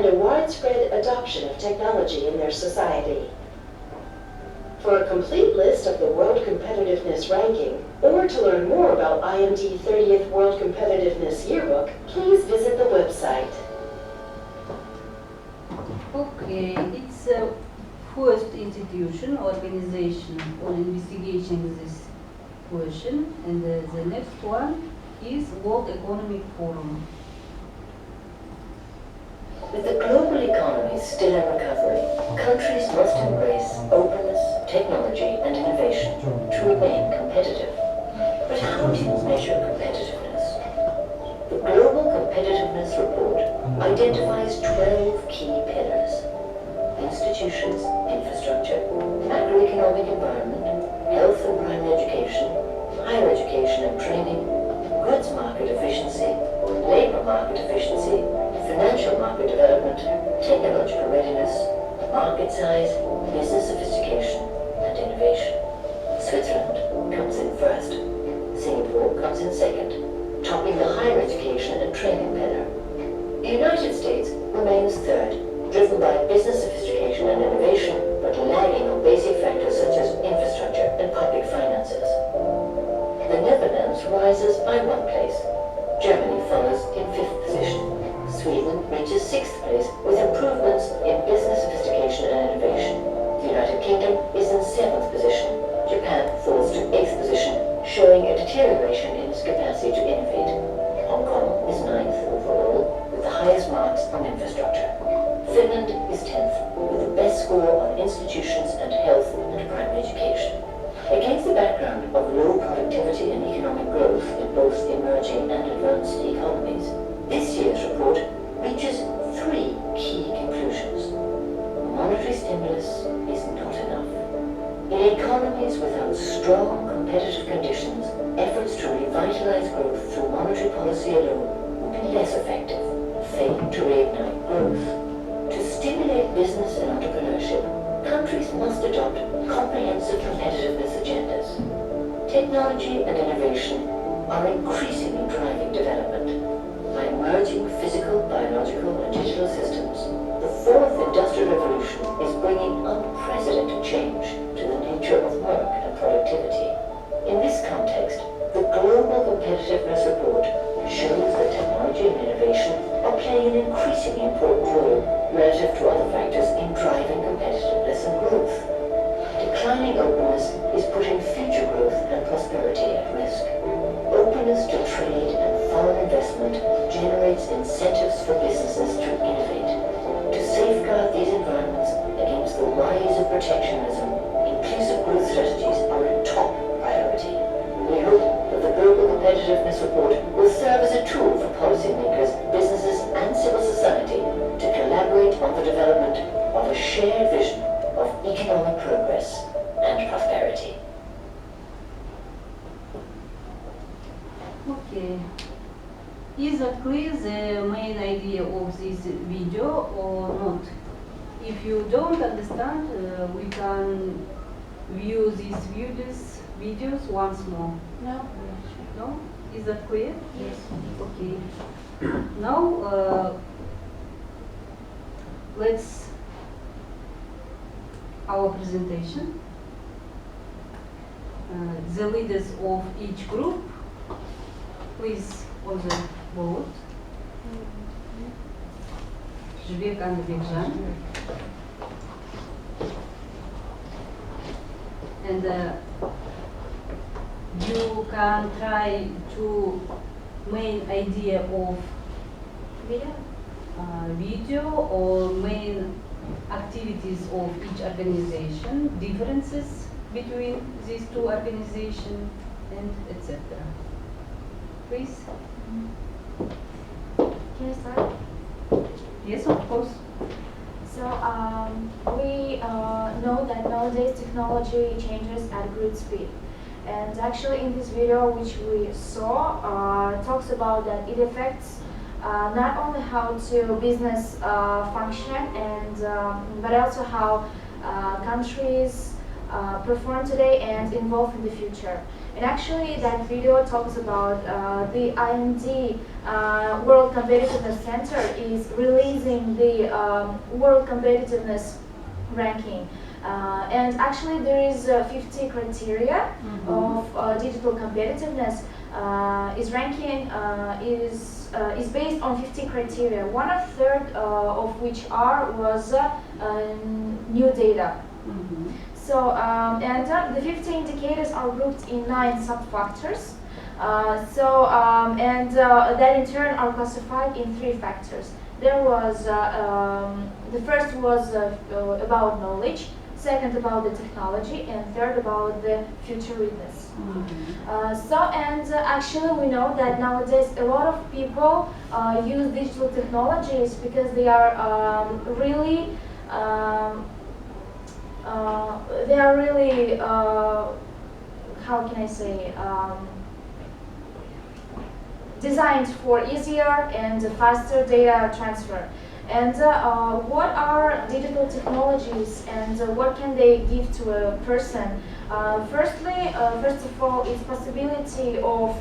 and a widespread adoption of technology in their society. For a complete list of the World Competitiveness Ranking, or to learn more about IMD 30th World Competitiveness Yearbook, please visit the website. Okay, it's a first institution, organization on investigating this question, and the next one is World Economic Forum. With the global economy still in recovery, countries must embrace openness, technology and innovation to remain competitive. But how do you measure competitiveness? The Global Competitiveness Report identifies 12 key pillars: institutions, infrastructure, macroeconomic environment, health and primary education, higher education and training, goods market efficiency, labor market efficiency, financial market development, technological readiness, market size, business sophistication, and innovation. Switzerland comes in first. Singapore comes in second, topping the higher education and training pillar. The United States remains third, driven by business sophistication and innovation, but lagging on basic factors such as infrastructure and public finances. The Netherlands rises by 1 place. Germany follows in 5th position. Sweden reaches 6th place with improvements in business sophistication and innovation. The United Kingdom is in 7th position. Japan falls to 8th position, showing a deterioration in its capacity to innovate. Hong Kong is 9th overall, with the highest marks on infrastructure. Finland is 10th, with the best score on institutions and health and primary education. Against the background of low productivity and economic growth in both emerging and advanced economies, this year's report reaches 3 key conclusions. Monetary stimulus is not enough. In economies without strong competitive conditions, efforts to revitalize growth through monetary policy alone will be less effective, failing to reignite growth. To stimulate business and entrepreneurship, countries must adopt comprehensive competitiveness agendas. Technology and innovation are increasingly driving development. By merging physical, biological, and digital systems, the 4th Industrial Revolution is bringing unprecedented change to the nature of work and productivity. In this context, the Global Competitiveness Report shows that technology and innovation are playing an increasingly important role relative to other factors in driving competitiveness and growth. Declining openness is putting future growth and prosperity at risk. Openness to trade and foreign investment generates incentives for businesses to innovate. To safeguard these environments against the rise of protectionism, inclusive growth strategies are a top priority. We hope that the Global Competitiveness Report will serve as a tool for policymakers, businesses, and civil society to collaborate on the development of a shared vision of economic progress and prosperity. Okay. Is that clear the main idea of this video or not? If you don't understand, we can view these videos once more. No. No? Is that clear? Yes. Okay. Now let's our presentation. The leaders of each group, please, on the board. Жбек and Bekjan. And you can try to main idea of video or main activities of each organization, differences between these 2 organizations, and etc. Please. Can I start? Yes, of course. So we know that nowadays technology changes at great speed. And actually in this video which we saw, talks about that it affects not only how to business function and but also how countries perform today and involve in the future. And actually that video talks about the IMD World Competitiveness Center is releasing the World Competitiveness ranking. And actually there is 50 criteria of digital competitiveness. Is ranking is based on 50 criteria. 1/3 of which was new data. So and the 50 indicators are grouped in 9 sub-factors. That in turn are classified in 3 factors. There was the first was about knowledge, second about the technology, and third about the future readiness. Actually we know that nowadays a lot of people use digital technologies because they are really how can I say, designed for easier and faster data transfer. And what are digital technologies and what can they give to a person? First of all, it's possibility of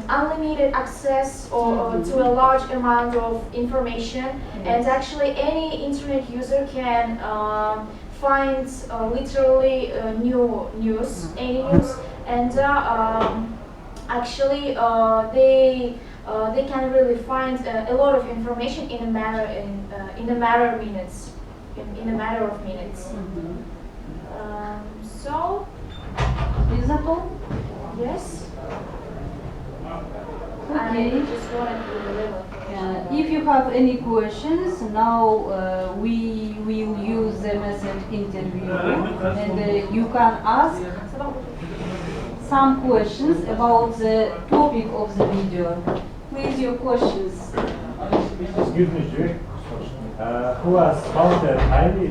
unlimited access to a large amount of information, and actually any internet user can find literally new news, any news, and actually they can really find a lot of information in a matter of minutes. So Is that all? yes. Okay. I just wanted to deliver. If you have any questions, now we will use the method interview, and you can ask some questions about the topic of the video. Please, your questions. Excuse me, Julie. Who has founded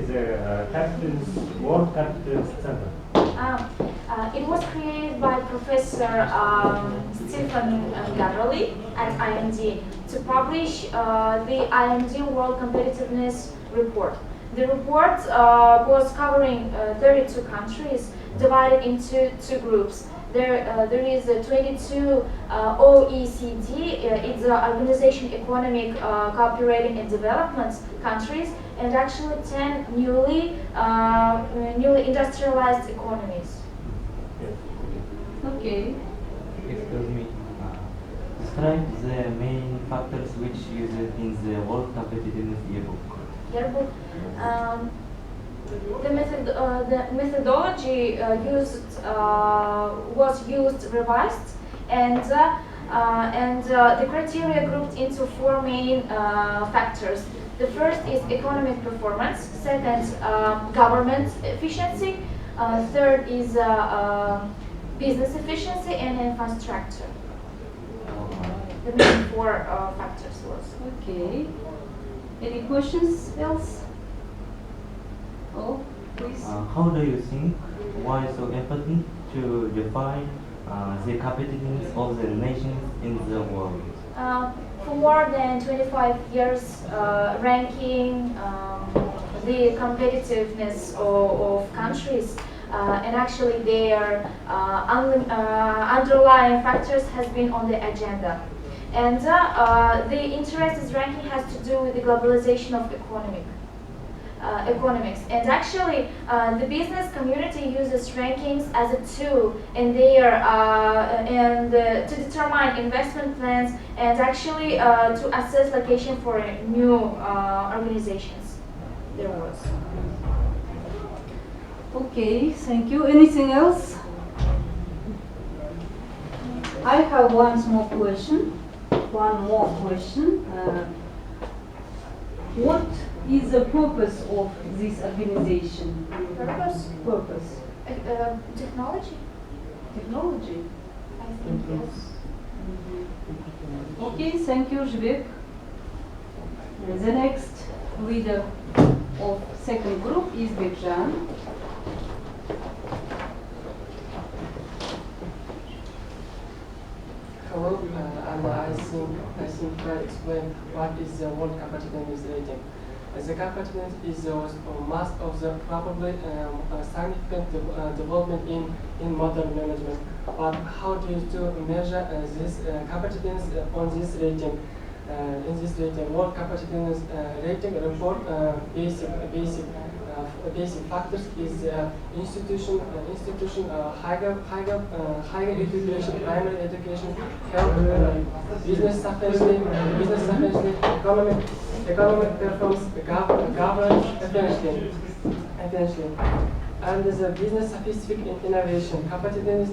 the World Competiveness Center? It was created by Professor Stephen Gavrili at IMD to publish the IMD World Competitiveness Report. The report was covering 32 countries divided into 2 groups. There is 22 OECD, it's the Organization Economic Cooperating and Development countries, and actually 10 newly industrialized economies. Okay. Excuse me. Describe the main factors which used in the World Competitiveness Yearbook. Yearbook. The methodology was revised, and the criteria grouped into 4 main factors. The first is economic performance, second government efficiency, third is business efficiency, and infrastructure. The main 4 factors was. Okay. Any questions else? Oh, please. How do you think? Why so important to define the competitiveness of the nations in the world? For more than 25 years, ranking the competitiveness of countries and actually their underlying factors has been on the agenda. And the interest ranking has to do with the globalization of economics. And actually, the business community uses rankings as a tool in their to determine investment plans and actually to assess location for new organizations. There was. Okay, thank you. Anything else? I have one more question. What is the purpose of this organization? Purpose? Technology? Technology? I think yes. Okay, thank you, Zhibek. The next leader of second group is Bekjan. Hello, and I think I explain what is the World Competitiveness Rating. the competitiveness is most of the probably significant development in modern management. But how do you measure this competitiveness on this rating? In this rating, World Competitiveness Rating report basic factors is institution, higher education, primary education, health, business sufficiency, economic performance, governance efficiency, and the business specific innovation. Competitiveness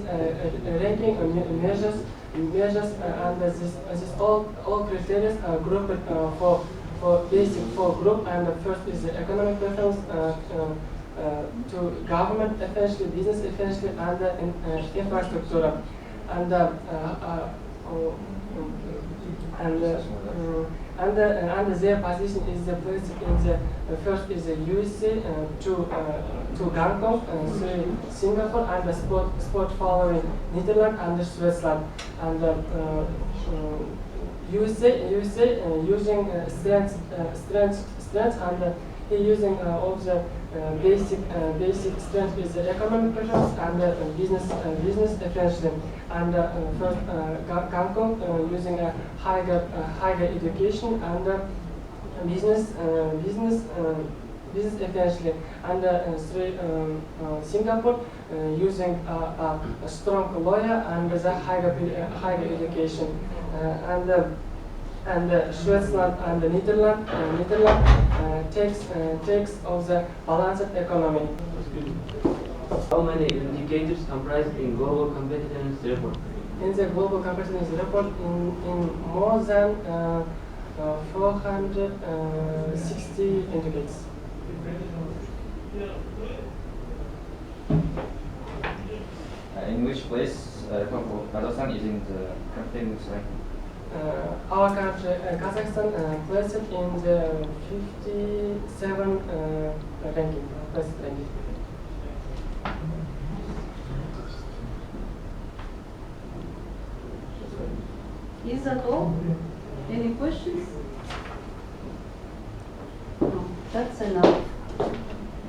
ranking measures and this all criteria are grouped for basic for group, and the first is the economic performance to government efficiency, business efficiency, and infrastructure, and their position is the first in the first is the USA, to Bangkok, three Singapore, and the sport following Netherlands and Switzerland, and USA using strength and using all the basic strength is the economic performance and business efficiency, and first Bangkok using a higher education and business efficiency, and three Singapore using a strong lawyer and the higher education, and Switzerland and the Netherlands takes of the balanced economy. How many indicators comprised in Global Competitiveness Report? In the Global Competitiveness Report, in more than 460 indicators. In which place Kazakhstan is in the competitiveness ranking? Our country, Kazakhstan, placed in the 57 ranking. Is that all? Any questions? No, that's enough.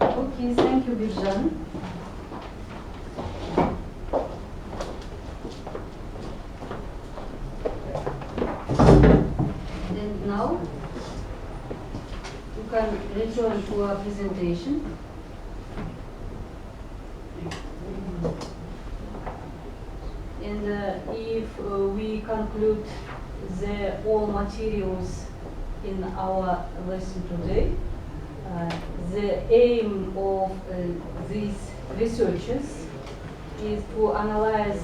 Okay, thank you, Birjan. And now, you can return to our presentation. And if we conclude all materials in our lesson today, the aim of these researchers is to analyze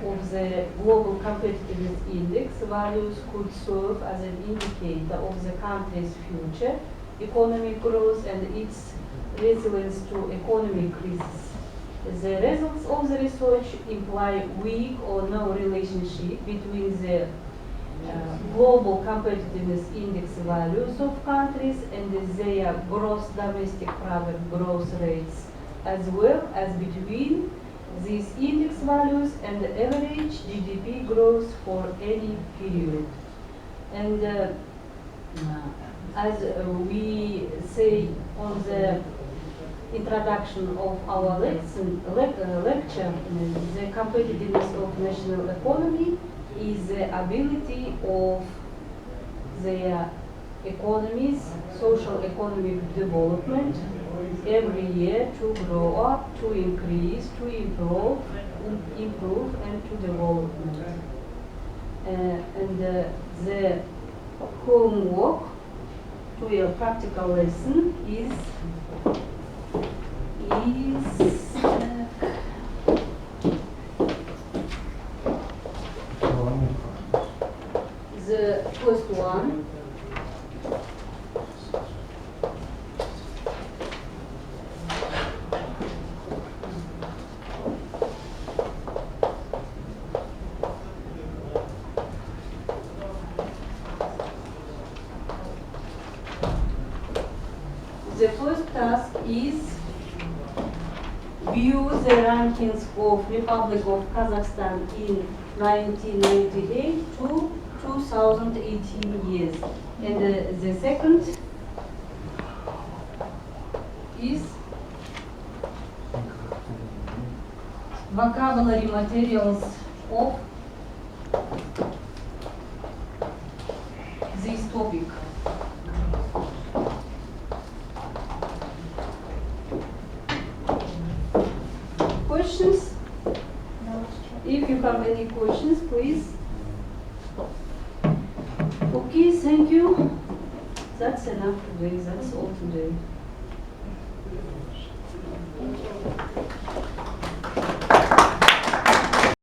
of the global competitiveness index values could serve as an indicator of the country's future economic growth and its resilience to economic risks. The results of the research imply weak or no relationship between the global competitiveness index values of countries and their gross domestic product growth rates, as well as between these index values and the average GDP growth for any period. And as we say on the introduction of our lecture, the competitiveness of national economy is the ability of their economies, social economic development every year to grow up, to increase, to improve and to development. And the homework to a practical lesson is the first one. The first task is view the rankings of Republic of Kazakhstan in 1998 to 2018 years. And the second is vocabulary materials of this topic. Questions? If you have any questions, please. Okay, thank you. That's enough today. That's all today.